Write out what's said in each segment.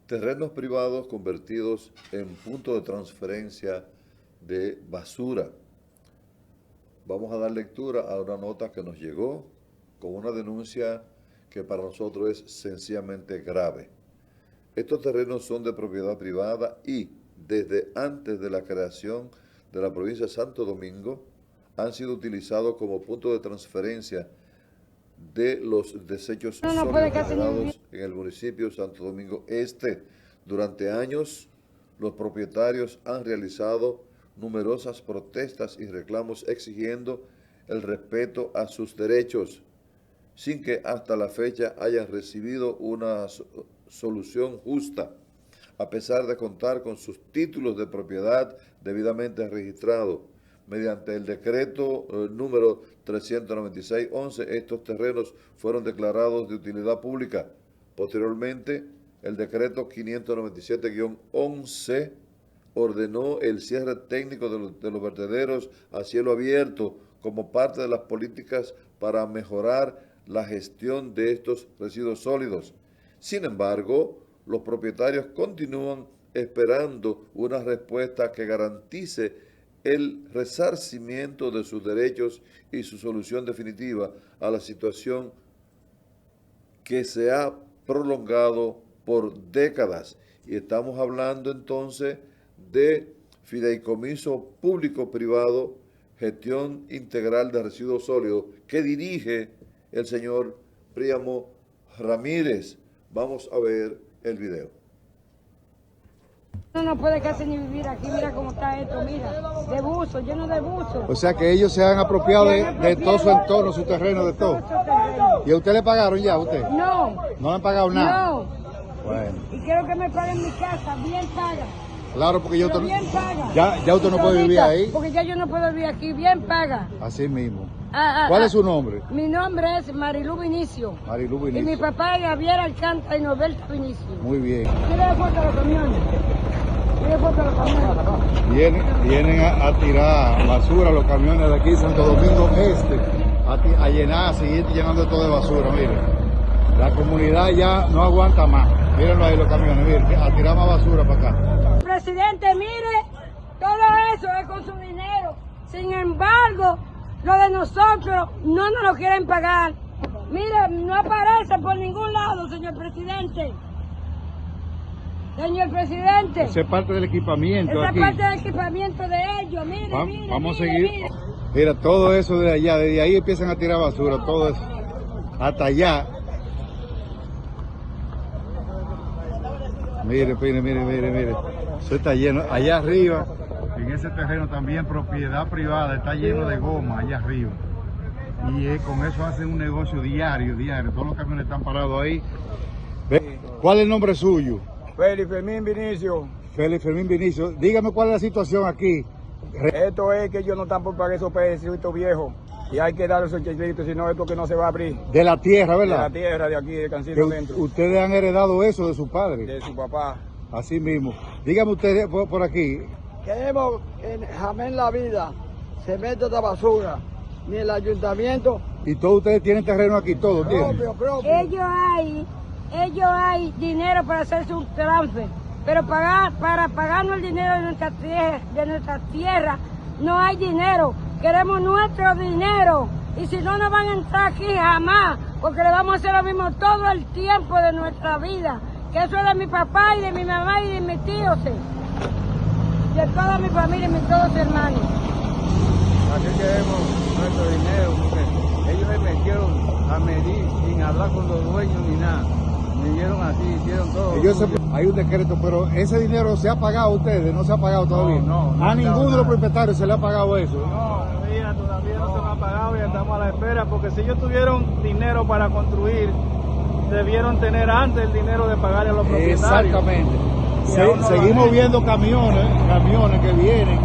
Terrenos privados convertidos en punto de transferencia de basura. Vamos a dar lectura a una nota que nos llegó con una denuncia que para nosotros es sencillamente grave. Estos terrenos son de propiedad privada y desde antes de la creación de la provincia de Santo Domingo han sido utilizados como punto de transferencia de los desechos sólidos generados en el municipio de Santo Domingo Este. Durante años, los propietarios han realizado numerosas protestas y reclamos exigiendo el respeto a sus derechos, sin que hasta la fecha hayan recibido una solución justa, a pesar de contar con sus títulos de propiedad debidamente registrados. Mediante el decreto número 396-11, estos terrenos fueron declarados de utilidad pública. Posteriormente, el decreto 597-11 ordenó el cierre técnico de los vertederos a cielo abierto como parte de las políticas para mejorar la gestión de estos residuos sólidos. Sin embargo, los propietarios continúan esperando una respuesta que garantice el resarcimiento de sus derechos y su solución definitiva a la situación que se ha prolongado por décadas. Y estamos hablando entonces de fideicomiso público-privado, gestión integral de residuos sólidos, que dirige el señor Príamo Ramírez. Vamos a ver el video. No puede casi ni vivir aquí, mira cómo está esto, mira, de buzo, lleno de buzo. O sea que ellos se han apropiado de todo su entorno, su terreno, de todo. ¿Y a usted le pagaron ya, a usted? No. ¿No le han pagado nada? No. Bueno. Y quiero que me paguen mi casa, bien paga. Claro, porque ya usted, bien paga. Ya usted no puede vivir ahí. Porque ya yo no puedo vivir aquí, bien paga. Así mismo. ¿Cuál es su nombre? Mi nombre es Marilú Vinicio. Marilú Vinicio. Y mi papá es Javier Alcántara y Novelta Vinicio. Muy bien. Mira foto de los camiones. Mira foto de los camiones. Vienen a tirar basura los camiones de aquí, Santo Domingo Este, a llenar, a seguir llenando todo de basura, miren. La comunidad ya no aguanta más. Mírenlo ahí los camiones, miren, a tirar más basura para acá. Presidente, mire, todo eso es con su dinero. Sin embargo, lo de nosotros no nos lo quieren pagar. Mire, no aparece por ningún lado, señor presidente. Señor presidente. Esa es parte del equipamiento. Esa aquí. es parte del equipamiento de ellos. Mire, vamos a seguir. Mira, todo eso de allá, desde ahí empiezan a tirar basura, todo eso. Hasta allá. Mire. Eso está lleno. Allá arriba, en ese terreno también propiedad privada, está lleno de goma allá arriba. Y con eso hacen un negocio diario. Todos los camiones están parados ahí. ¿Cuál es el nombre suyo? Félix Fermín Vinicio. Félix Fermín Vinicio. Dígame cuál es la situación aquí. Esto es que ellos no están por pagar esos pececitos viejos. Y hay que dar esos chequecitos, si no esto que no se va a abrir. De la tierra, ¿verdad? De la tierra de aquí, de Cancino Centro. Ustedes han heredado eso de su padre. De su papá. Así mismo. Dígame ustedes por aquí. Queremos que jamás en la vida se meta esta basura, ni el ayuntamiento. Y todos ustedes tienen terreno aquí, todos tienen. Propio. Ellos hay dinero para hacer su transfer, pero para pagarnos el dinero de nuestra tierra no hay dinero. Queremos nuestro dinero y si no nos van a entrar aquí jamás, porque le vamos a hacer lo mismo todo el tiempo de nuestra vida, que eso es de mi papá y de mi mamá y de mis tíos, de toda mi familia y mis todos hermanos. Aquí queremos nuestro dinero, porque ellos se metieron a medir sin hablar con los dueños ni nada. Midieron así, hicieron todo. Hay un decreto, pero ese dinero se ha pagado a ustedes, no se ha pagado todavía. No, a ninguno de los propietarios se le ha pagado eso. No, todavía no se me ha pagado y estamos a la espera, porque si ellos tuvieron dinero para construir, debieron tener antes el dinero de pagarle a los propietarios. Exactamente. Seguimos viendo camiones que vienen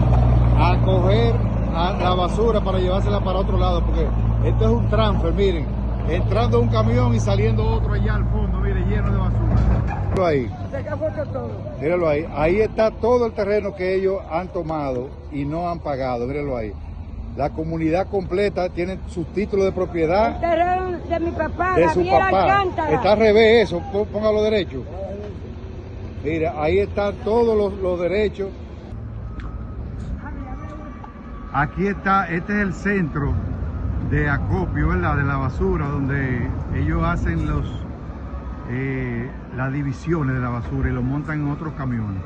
a coger la basura para llevársela para otro lado, porque esto es un transfer, miren. Entrando un camión y saliendo otro allá al fondo, mire, lleno de basura. Míralo ahí. Míralo ahí. Ahí está todo el terreno que ellos han tomado y no han pagado. Míralo ahí. La comunidad completa tiene sus títulos de propiedad. El terreno de mi papá, de su papá. Alcántara. Está al revés eso, póngalo derecho. Mira, ahí están todos los derechos. Aquí está, este es el centro de acopio, ¿verdad? De la basura, donde ellos hacen las divisiones de la basura y lo montan en otros camiones.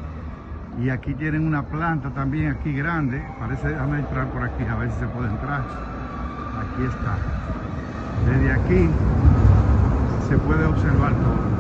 Y aquí tienen una planta también aquí grande, parece, déjame entrar por aquí a ver si se puede entrar. Aquí está. Desde aquí se puede observar todo.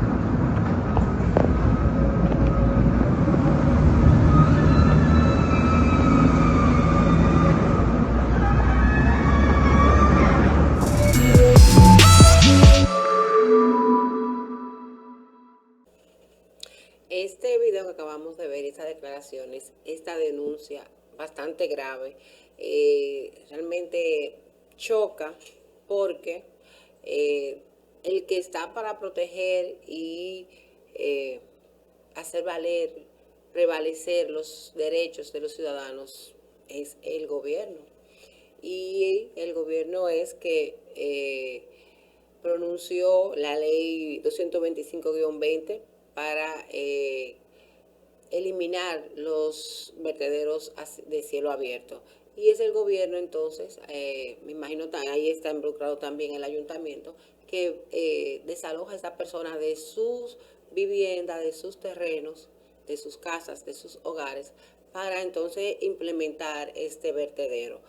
Este video que acabamos de ver, estas declaraciones, esta denuncia bastante grave, realmente choca porque el que está para proteger y hacer valer, prevalecer los derechos de los ciudadanos es el gobierno. Y el gobierno es que pronunció la ley 225-20 para eliminar los vertederos de cielo abierto. Y es el gobierno entonces, me imagino ahí está involucrado también el ayuntamiento, que desaloja a esta persona de sus viviendas, de sus terrenos, de sus casas, de sus hogares, para entonces implementar este vertedero.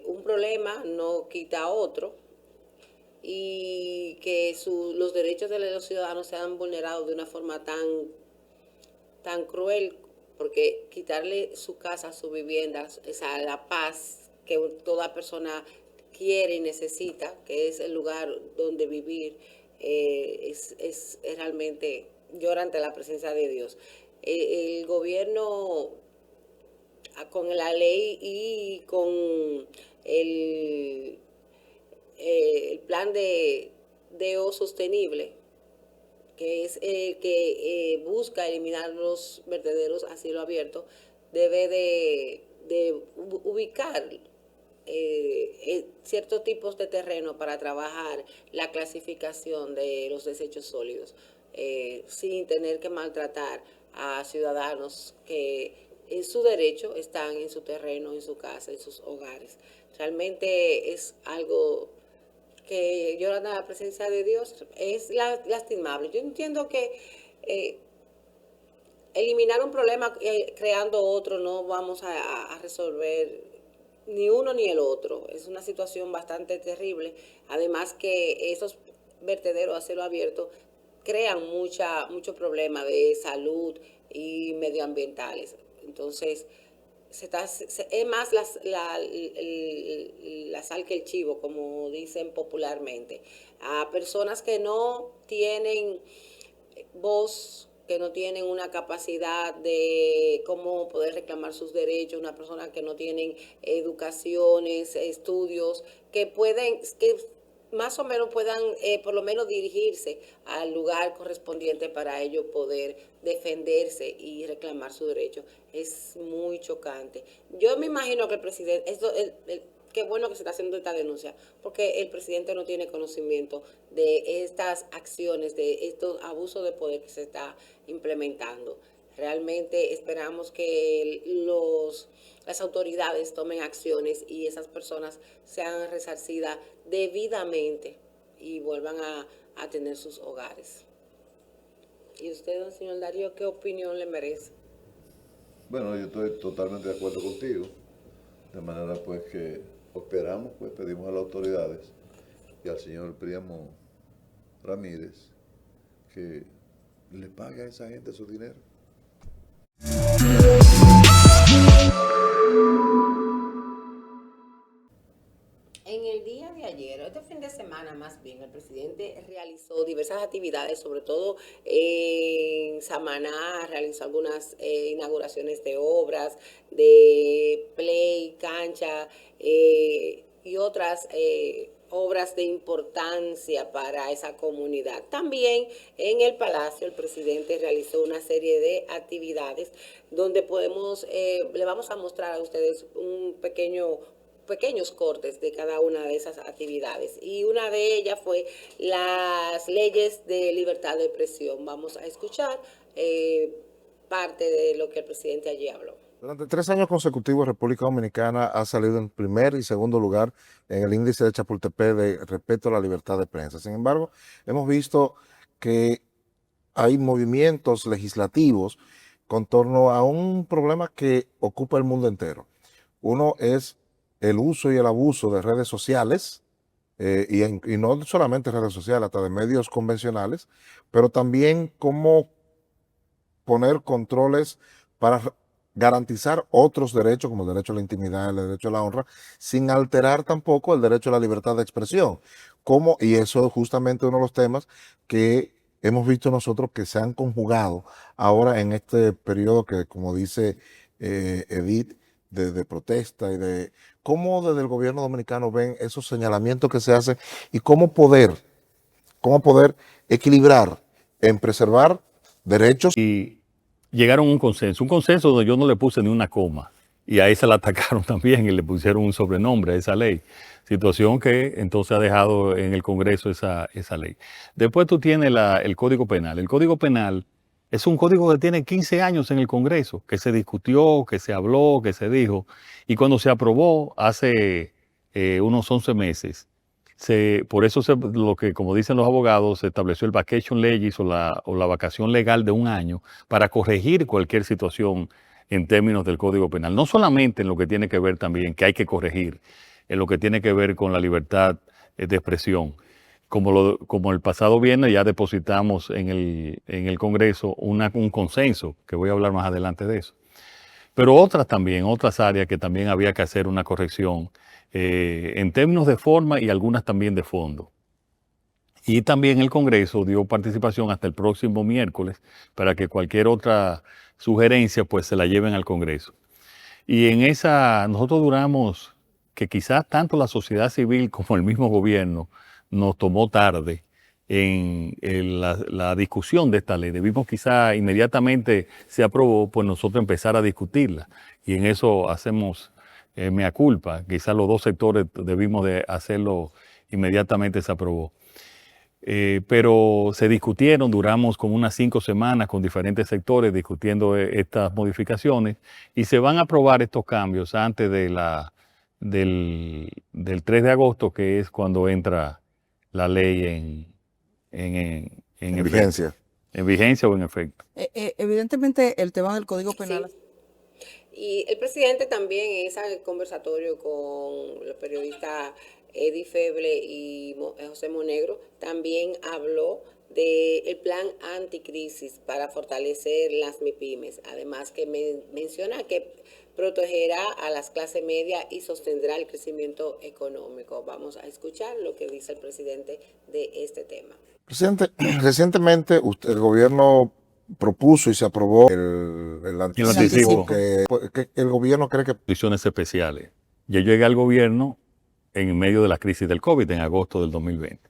Un problema no quita otro, y que los derechos de los ciudadanos sean vulnerados de una forma tan cruel, porque quitarle su casa, su vivienda, esa la paz que toda persona quiere y necesita, que es el lugar donde vivir, es realmente llora ante la presencia de Dios. El gobierno, con la ley y con el plan de sostenible, que es el que busca eliminar los vertederos a cielo abierto, debe de ubicar ciertos tipos de terreno para trabajar la clasificación de los desechos sólidos, sin tener que maltratar a ciudadanos que en su derecho están en su terreno, en su casa, en sus hogares. Realmente es algo que lloran a la presencia de Dios, es lastimable. Yo entiendo que eliminar un problema creando otro no vamos a resolver ni uno ni el otro. Es una situación bastante terrible. Además que esos vertederos a cielo abierto crean mucho problema de salud y medioambientales. Entonces, es más la sal que el chivo, como dicen popularmente. A personas que no tienen voz, que no tienen una capacidad de cómo poder reclamar sus derechos, una persona que no tienen educaciones, estudios, que más o menos puedan por lo menos dirigirse al lugar correspondiente para ellos poder defenderse y reclamar su derecho. Es muy chocante. Yo me imagino que el presidente, qué bueno que se está haciendo esta denuncia, porque el presidente no tiene conocimiento de estas acciones, de estos abusos de poder que se está implementando. Realmente esperamos que las autoridades tomen acciones y esas personas sean resarcidas debidamente y vuelvan a tener sus hogares. ¿Y usted, don señor Darío, qué opinión le merece? Bueno, yo estoy totalmente de acuerdo contigo, de manera pues que esperamos, pues pedimos a las autoridades y al señor Príamo Ramírez que le pague a esa gente su dinero. En el día de ayer, este fin de semana más bien, el presidente realizó diversas actividades, sobre todo en Samaná, realizó algunas inauguraciones de obras, de play, cancha y otras obras de importancia para esa comunidad. También en el Palacio el presidente realizó una serie de actividades donde le vamos a mostrar a ustedes un pequeño pequeños cortes de cada una de esas actividades. Y una de ellas fue las leyes de libertad de expresión. Vamos a escuchar parte de lo que el presidente allí habló. Durante 3 años consecutivos, República Dominicana ha salido en primer y segundo lugar en el índice de Chapultepec de respeto a la libertad de prensa. Sin embargo, hemos visto que hay movimientos legislativos con torno a un problema que ocupa el mundo entero. Uno es el uso y el abuso de redes sociales, y no solamente redes sociales, hasta de medios convencionales, pero también cómo poner controles para garantizar otros derechos, como el derecho a la intimidad, el derecho a la honra, sin alterar tampoco el derecho a la libertad de expresión. Y eso es justamente uno de los temas que hemos visto nosotros que se han conjugado ahora en este periodo que, como dice Edith, de protesta y de cómo desde el gobierno dominicano ven esos señalamientos que se hacen y cómo poder equilibrar en preservar derechos. Y llegaron a un consenso donde yo no le puse ni una coma, y a esa la atacaron también y le pusieron un sobrenombre a esa ley, situación que entonces ha dejado en el Congreso esa ley. Después tú tienes el Código Penal. El Código Penal es un código que tiene 15 años en el Congreso, que se discutió, que se habló, que se dijo, y cuando se aprobó hace unos 11 meses, por eso lo que, como dicen los abogados, se estableció el vacation legis o la vacación legal de 1 año para corregir cualquier situación en términos del Código Penal. No solamente en lo que tiene que ver también, que hay que corregir, en lo que tiene que ver con la libertad de expresión. Como el pasado viernes ya depositamos en el Congreso un consenso, que voy a hablar más adelante de eso. Pero otras áreas que también había que hacer una corrección en términos de forma y algunas también de fondo. Y también el Congreso dio participación hasta el próximo miércoles para que cualquier otra sugerencia pues se la lleven al Congreso. Y en nosotros duramos, que quizás tanto la sociedad civil como el mismo gobierno nos tomó tarde en la discusión de esta ley. Debimos quizás inmediatamente se aprobó, pues nosotros empezar a discutirla. Y en eso hacemos mea culpa. Quizás los dos sectores debimos de hacerlo inmediatamente, se aprobó. Pero se discutieron, duramos como unas 5 semanas con diferentes sectores discutiendo estas modificaciones y se van a aprobar estos cambios antes del 3 de agosto, que es cuando entra la ley en vigencia. En vigencia o en efecto. Evidentemente el tema del Código Penal. Sí. Y el presidente también en ese conversatorio con los periodistas Eddie Feble y José Monegro también habló del plan anticrisis para fortalecer las MIPYMES. Además que menciona que protegerá a las clases medias y sostendrá el crecimiento económico. Vamos a escuchar lo que dice el presidente de este tema. Presidente, recientemente el gobierno propuso y se aprobó el anticipo que el gobierno cree que... Condiciones especiales. Yo llegué al gobierno en medio de la crisis del COVID en agosto del 2020.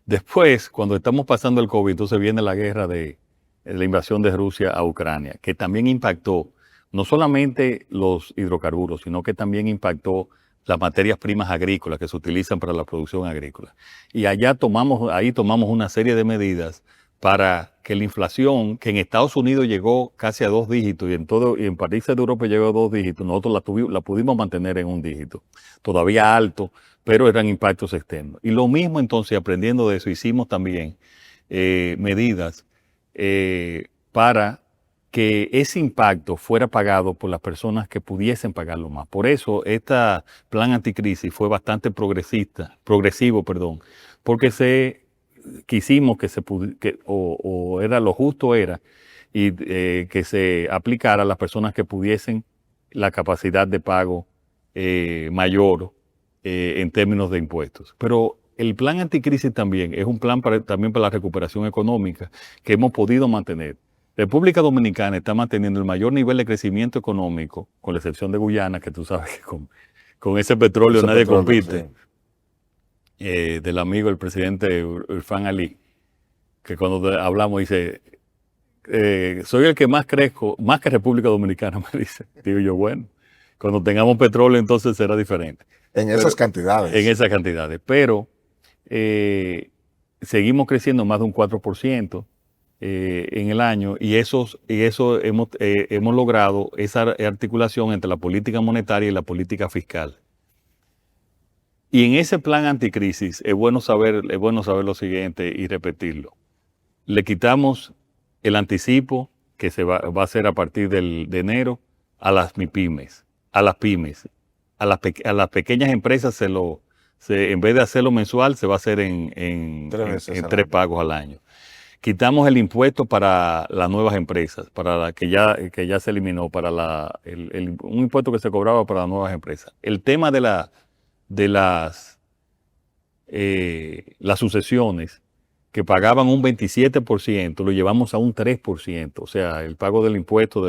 Después, cuando estamos pasando el COVID, entonces viene la guerra de la invasión de Rusia a Ucrania, que también impactó no solamente los hidrocarburos, sino que también impactó las materias primas agrícolas que se utilizan para la producción agrícola. Y ahí tomamos una serie de medidas para que la inflación, que en Estados Unidos llegó casi a 2 dígitos y en países de Europa llegó a 2 dígitos, nosotros la pudimos mantener en 1 dígito. Todavía alto, pero eran impactos externos. Y lo mismo entonces, aprendiendo de eso, hicimos también medidas para que ese impacto fuera pagado por las personas que pudiesen pagarlo más. Por eso, este plan anticrisis fue bastante progresivo, porque quisimos era lo justo y que se aplicara a las personas que pudiesen la capacidad de pago mayor en términos de impuestos. Pero el plan anticrisis también es un plan también para la recuperación económica que hemos podido mantener. República Dominicana está manteniendo el mayor nivel de crecimiento económico, con la excepción de Guyana, que tú sabes que con ese petróleo nadie compite. Sí. Del amigo, el presidente Irfan Ali, que cuando hablamos dice, soy el que más crezco, más que República Dominicana, me dice. Digo yo, bueno, cuando tengamos petróleo entonces será diferente. En esas cantidades. En esas cantidades. Pero seguimos creciendo más de un 4% en el año y eso hemos logrado esa articulación entre la política monetaria y la política fiscal. Y en ese plan anticrisis es bueno saber lo siguiente y repetirlo. Le quitamos el anticipo que va a hacer a partir de enero a las MIPYMES, a las pymes, a las pequeñas empresas en vez de hacerlo mensual se va a hacer en 3 pagos al año. Quitamos el impuesto para las nuevas empresas, para que ya se eliminó, para un impuesto que se cobraba para las nuevas empresas. El tema de las sucesiones que pagaban un 27%, lo llevamos a un 3%, o sea, el pago del impuesto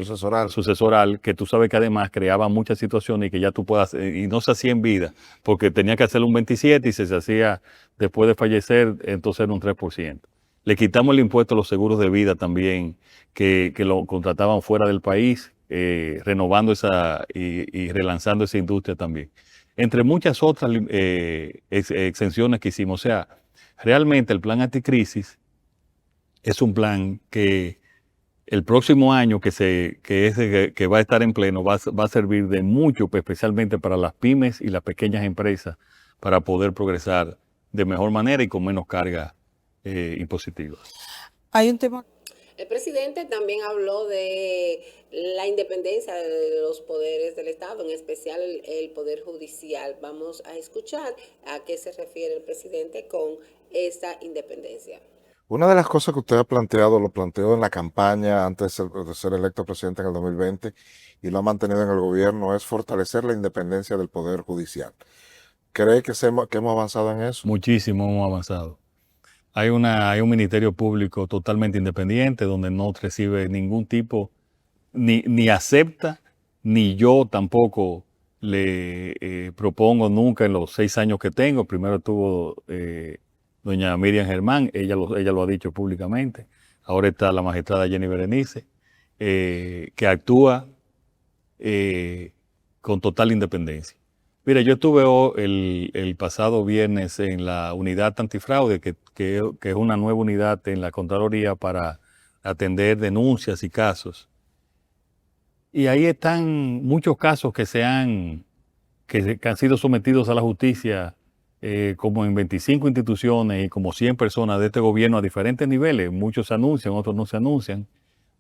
sucesoral, que tú sabes que además creaba muchas situaciones y que ya tú puedas, y no se hacía en vida, porque tenía que hacerlo un 27% y si se hacía después de fallecer, entonces era un 3%. Le quitamos el impuesto a los seguros de vida también, que lo contrataban fuera del país, renovando y relanzando esa industria también. Entre muchas otras exenciones que hicimos. O sea, realmente el plan anticrisis es un plan que el próximo año que va a estar en pleno va a servir de mucho, especialmente para las pymes y las pequeñas empresas, para poder progresar de mejor manera y con menos cargas impositivas. Hay un tema. El presidente también habló de la independencia de los poderes del Estado, en especial el Poder Judicial. Vamos a escuchar a qué se refiere el presidente con esta independencia. Una de las cosas que usted ha planteado, lo planteó en la campaña antes de ser electo presidente en el 2020 y lo ha mantenido en el gobierno, es fortalecer la independencia del Poder Judicial. ¿Cree que hemos avanzado en eso? Muchísimo hemos avanzado. Hay un ministerio público totalmente independiente donde no recibe ningún tipo, ni acepta, ni yo tampoco le propongo nunca en los 6 años que tengo. Primero estuvo doña Miriam Germán, ella lo ha dicho públicamente. Ahora está la magistrada Jenny Berenice, que actúa con total independencia. Mira, yo estuve el pasado viernes en la unidad antifraude, que es una nueva unidad en la Contraloría para atender denuncias y casos. Y ahí están muchos casos que han sido sometidos a la justicia, como en 25 instituciones y como 100 personas de este gobierno a diferentes niveles. Muchos se anuncian, otros no se anuncian,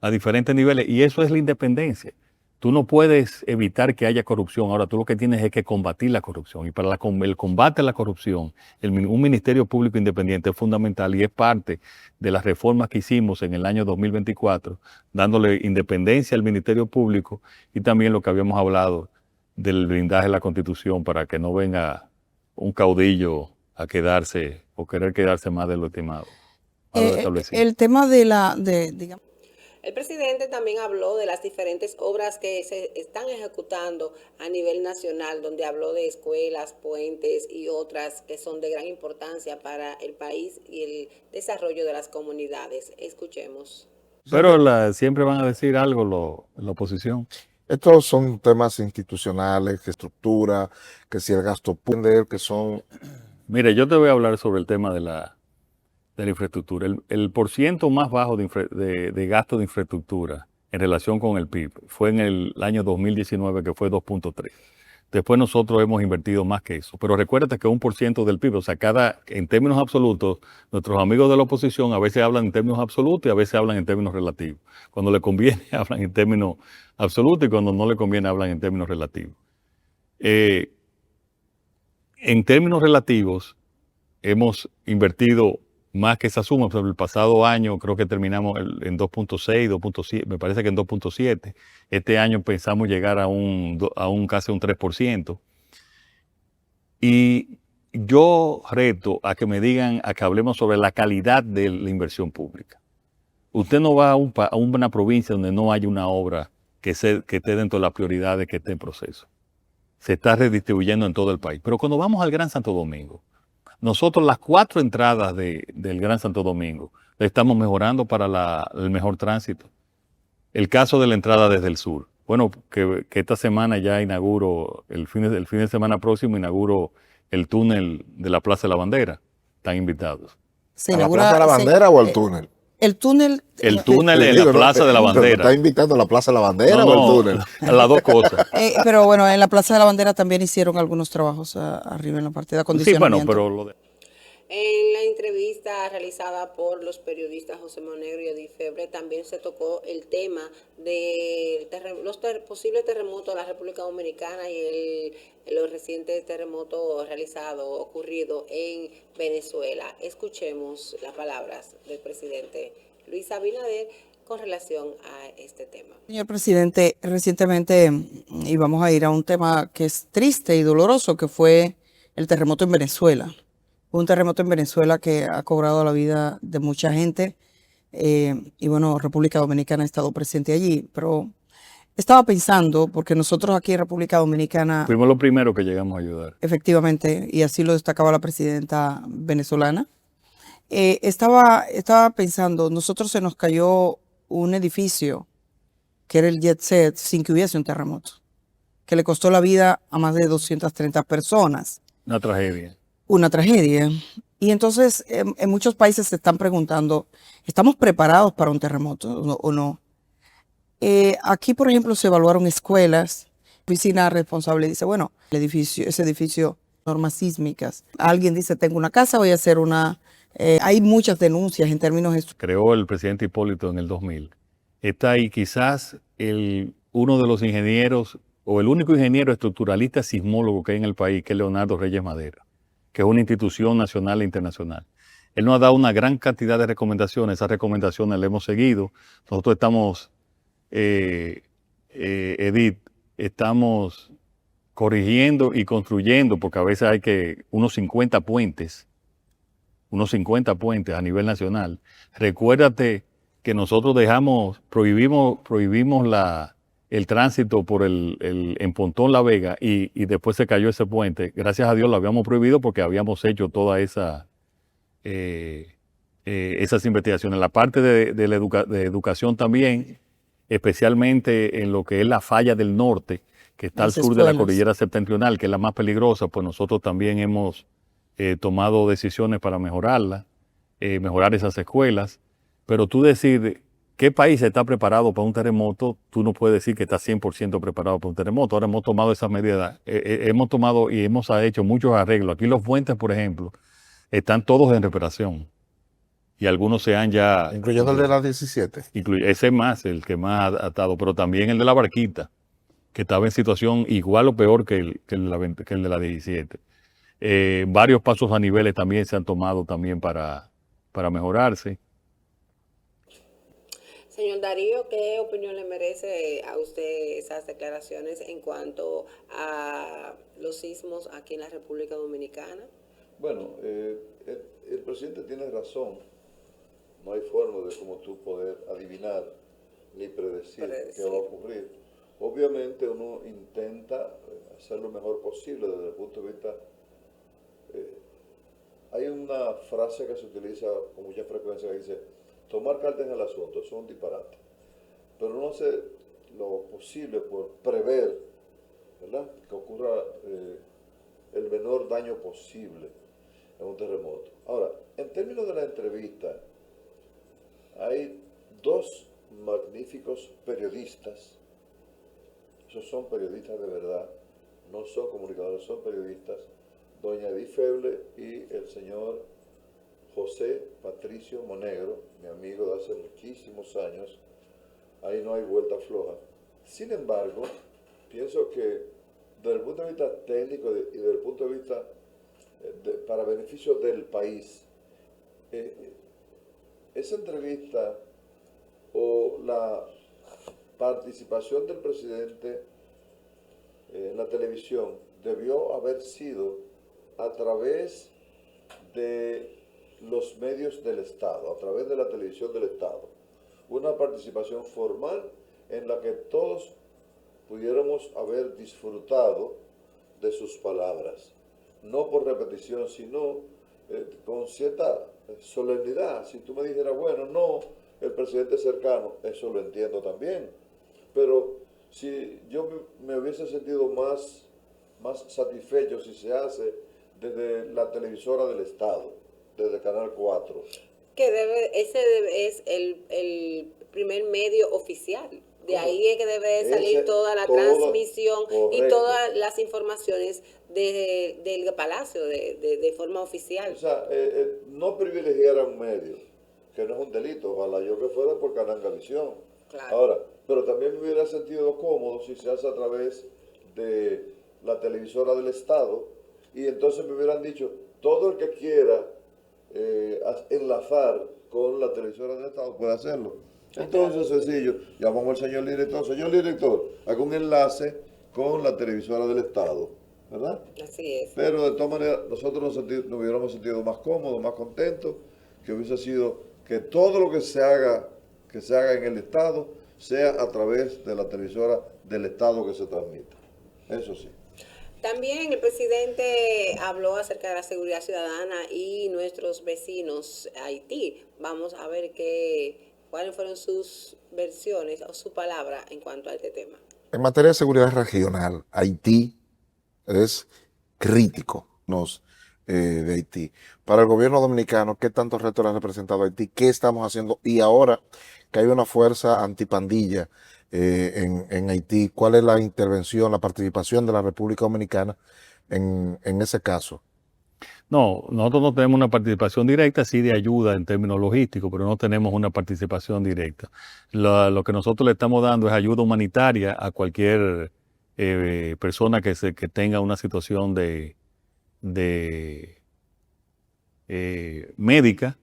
a diferentes niveles. Y eso es la independencia. Tú no puedes evitar que haya corrupción. Ahora tú lo que tienes es que combatir la corrupción. Y para el combate a la corrupción, un Ministerio Público Independiente es fundamental y es parte de las reformas que hicimos en el año 2024, dándole independencia al Ministerio Público y también lo que habíamos hablado del blindaje de la Constitución para que no venga un caudillo a quedarse o querer quedarse más de lo estimado. El tema digamos. El presidente también habló de las diferentes obras que se están ejecutando a nivel nacional, donde habló de escuelas, puentes y otras que son de gran importancia para el país y el desarrollo de las comunidades. Escuchemos. Pero siempre van a decir algo la oposición. Estos son temas institucionales, que estructura, que si el gasto público, que son... Mire, yo te voy a hablar sobre el tema de la infraestructura. El porciento más bajo de gasto de infraestructura en relación con el PIB fue en el año 2019, que fue 2.3. Después nosotros hemos invertido más que eso. Pero recuérdate que 1% del PIB, o sea, en términos absolutos, nuestros amigos de la oposición a veces hablan en términos absolutos y a veces hablan en términos relativos. Cuando le conviene hablan en términos absolutos y cuando no le conviene hablan en términos relativos. En términos relativos, hemos invertido más que esa suma. Pero el pasado año creo que terminamos en 2.6, 2.7, me parece que en 2.7. Este año pensamos llegar a casi un 3%. Y yo reto a que me digan, a que hablemos sobre la calidad de la inversión pública. Usted no va a una provincia donde no haya una obra que esté dentro de las prioridades que esté en proceso. Se está redistribuyendo en todo el país. Pero cuando vamos al Gran Santo Domingo, nosotros las 4 entradas del Gran Santo Domingo le estamos mejorando para el mejor tránsito. El caso de la entrada desde el sur. Bueno, que esta semana ya inauguro, el fin de semana próximo inauguro el túnel de la Plaza de la Bandera. Están invitados. ¿A la Plaza de la Bandera o al túnel? El túnel. El túnel en la Plaza de la Bandera. ¿Está invitando a la Plaza de la Bandera o el túnel? A las dos cosas. Pero bueno, en la Plaza de la Bandera también hicieron algunos trabajos arriba en la parte de acondicionamiento. Sí, bueno, pero lo de... En la entrevista realizada por los periodistas José Monegro y Edith Febre también se tocó el tema de los posibles terremotos de la República Dominicana y los recientes terremotos ocurrido en Venezuela. Escuchemos las palabras del presidente Luis Abinader con relación a este tema. Señor presidente, recientemente íbamos a ir a un tema que es triste y doloroso, que fue el terremoto en Venezuela. Un terremoto en Venezuela que ha cobrado la vida de mucha gente y bueno, República Dominicana ha estado presente allí, pero estaba pensando, porque nosotros aquí en República Dominicana... Fuimos los primeros que llegamos a ayudar. Efectivamente, y así lo destacaba la presidenta venezolana. Estaba pensando, nosotros se nos cayó un edificio que era el Jet Set sin que hubiese un terremoto, que le costó la vida a más de 230 personas. Una tragedia. Una tragedia. Y entonces en muchos países se están preguntando, ¿estamos preparados para un terremoto o no? Aquí, por ejemplo, se evaluaron escuelas. La oficina responsable dice, bueno, ese edificio, normas sísmicas. Alguien dice, tengo una casa, voy a hacer una... hay muchas denuncias en términos de... Creó el presidente Hipólito en el 2000. Está ahí quizás uno de los ingenieros, o el único ingeniero estructuralista sismólogo que hay en el país, que es Leonardo Reyes Madera, que es una institución nacional e internacional. Él nos ha dado una gran cantidad de recomendaciones. Esas recomendaciones las hemos seguido. Nosotros estamos, Edith, estamos corrigiendo y construyendo, porque a veces hay unos 50 puentes a nivel nacional. Recuérdate que nosotros prohibimos el tránsito por en Pontón La Vega y después se cayó ese puente. Gracias a Dios lo habíamos prohibido porque habíamos hecho todas esas investigaciones. La parte de educación también, especialmente en lo que es la falla del norte, que está al sur de la cordillera septentrional, que es la más peligrosa, pues nosotros también hemos tomado decisiones para mejorarla, mejorar esas escuelas. Pero tú decir qué país está preparado para un terremoto, tú no puedes decir que está 100% preparado para un terremoto. Ahora hemos tomado esas medidas, hemos hecho muchos arreglos. Aquí los puentes, por ejemplo, están todos en reparación. Y algunos se han ya... Incluyendo el de la 17. Ese es más, el que más ha estado, pero también el de la Barquita, que estaba en situación igual o peor que el de la 17. Varios pasos a niveles también se han tomado también para mejorarse. Señor Darío, ¿qué opinión le merece a usted esas declaraciones en cuanto a los sismos aquí en la República Dominicana? Bueno, el presidente tiene razón. No hay forma de como tú poder adivinar ni predecir qué va a ocurrir. Obviamente uno intenta hacer lo mejor posible desde el punto de vista... hay una frase que se utiliza con mucha frecuencia que dice: tomar cartas en el asunto, eso es un disparate. Pero uno hace lo posible por prever, ¿verdad?, que ocurra el menor daño posible en un terremoto. Ahora, en términos de la entrevista, hay dos magníficos periodistas. Esos son periodistas de verdad, no son comunicadores, son periodistas. Doña Edith Feble y el señor José Patricio Monegro, mi amigo de hace muchísimos años. Ahí no hay vuelta floja. Sin embargo, pienso que desde el punto de vista técnico y desde el punto de vista para beneficio del país, esa entrevista o la participación del presidente en la televisión debió haber sido a través de los medios del Estado, a través de la televisión del Estado. Una participación formal en la que todos pudiéramos haber disfrutado de sus palabras. No por repetición, sino con cierta solemnidad. Si tú me dijeras, bueno, no, el presidente es cercano, eso lo entiendo también. Pero si yo me hubiese sentido más satisfecho si se hace desde la televisora del Estado, desde Canal 4. Es el primer medio oficial. De ahí es que debe salir toda la transmisión y todas las informaciones del Palacio de forma oficial. O sea, no privilegiar a un medio, que no es un delito, ojalá yo que fuera por Canal Gavisión. Claro. Ahora, pero también me hubiera sentido cómodo si se hace a través de la televisora del Estado, y entonces me hubieran dicho, todo el que quiera enlazar con la televisora del Estado puede hacerlo. Entonces, sencillo, llamamos al señor director, haga un enlace con la televisora del Estado, ¿verdad? Así es. Pero de todas maneras, nosotros nos hubiéramos sentido más cómodos, más contentos, que hubiese sido que todo lo que se haga en el Estado sea a través de la televisora del Estado que se transmita. Eso sí. También el presidente habló acerca de la seguridad ciudadana y nuestros vecinos Haití. Vamos a ver cuáles fueron sus versiones o su palabra en cuanto a este tema. En materia de seguridad regional, Haití es crítico de Haití. Para el gobierno dominicano, ¿qué tantos retos le ha representado Haití? ¿Qué estamos haciendo? Y ahora que hay una fuerza antipandilla en Haití, ¿cuál es la intervención, la participación de la República Dominicana en ese caso? No, nosotros no tenemos una participación directa, sí de ayuda en términos logísticos, pero no tenemos una participación directa. Lo que nosotros le estamos dando es ayuda humanitaria a cualquier persona que tenga una situación médica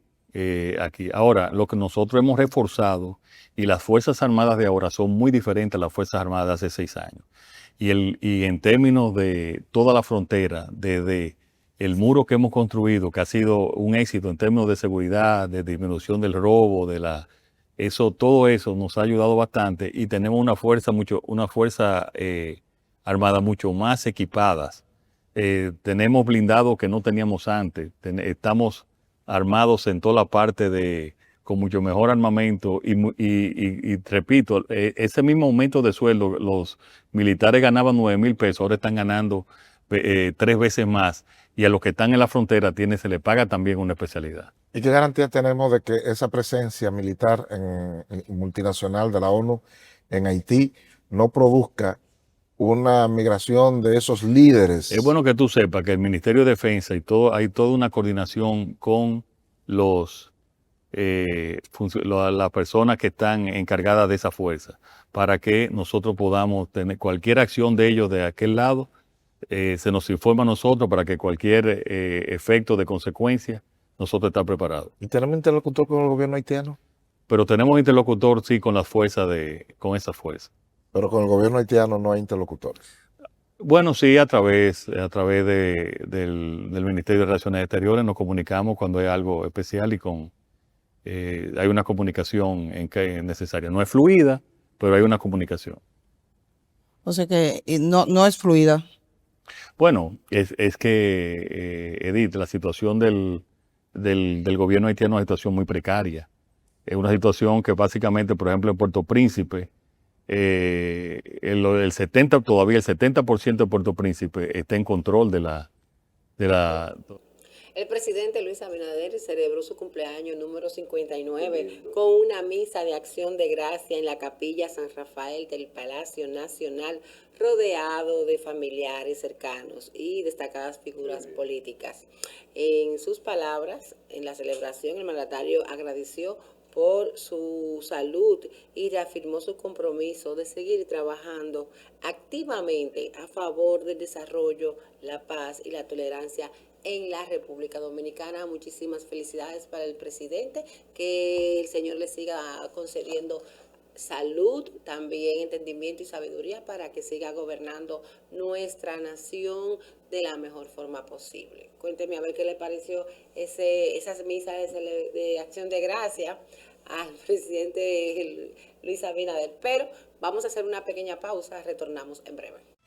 aquí. Ahora, lo que nosotros hemos reforzado, y las Fuerzas Armadas de ahora son muy diferentes a las Fuerzas Armadas de hace 6 años. Y en términos de toda la frontera, desde el muro que hemos construido, que ha sido un éxito en términos de seguridad, de disminución del robo, todo eso nos ha ayudado bastante, y tenemos una fuerza armada mucho más equipadas. Tenemos blindados que no teníamos antes. Estamos armados en toda la parte con mucho mejor armamento y repito, ese mismo aumento de sueldo, los militares ganaban 9,000 pesos, ahora están ganando 3 veces más, y a los que están en la frontera se les paga también una especialidad. ¿Y qué garantía tenemos de que esa presencia militar multinacional de la ONU en Haití no produzca una migración de esos líderes? Es bueno que tú sepas que el Ministerio de Defensa hay toda una coordinación con las personas que están encargadas de esa fuerza, para que nosotros podamos tener cualquier acción de ellos de aquel lado. Se nos informa a nosotros para que cualquier efecto de consecuencia nosotros estamos preparados. ¿Y tenemos interlocutor con el gobierno haitiano? Pero tenemos interlocutor, sí, con esa fuerza. Pero con el gobierno haitiano no hay interlocutores. Bueno, sí, a través del Ministerio de Relaciones Exteriores nos comunicamos cuando hay algo especial, y hay una comunicación que es necesaria. No es fluida, pero hay una comunicación. O sea que no es fluida. Bueno, es que, Edith, la situación del gobierno haitiano es una situación muy precaria. Es una situación que básicamente, por ejemplo, en Puerto Príncipe, todavía el 70% de Puerto Príncipe está en control de la. El presidente Luis Abinader celebró su cumpleaños número 59 con una misa de acción de gracia en la Capilla San Rafael del Palacio Nacional, rodeado de familiares cercanos y destacadas figuras políticas. En sus palabras, en la celebración, el mandatario agradeció por su salud y reafirmó su compromiso de seguir trabajando activamente a favor del desarrollo, la paz y la tolerancia en la República Dominicana. Muchísimas felicidades para el presidente, que el Señor le siga concediendo salud, también entendimiento y sabiduría para que siga gobernando nuestra nación de la mejor forma posible. Cuénteme a ver qué le pareció esas misas de acción de gracia al presidente Luis Abinader. Pero vamos a hacer una pequeña pausa, retornamos en breve.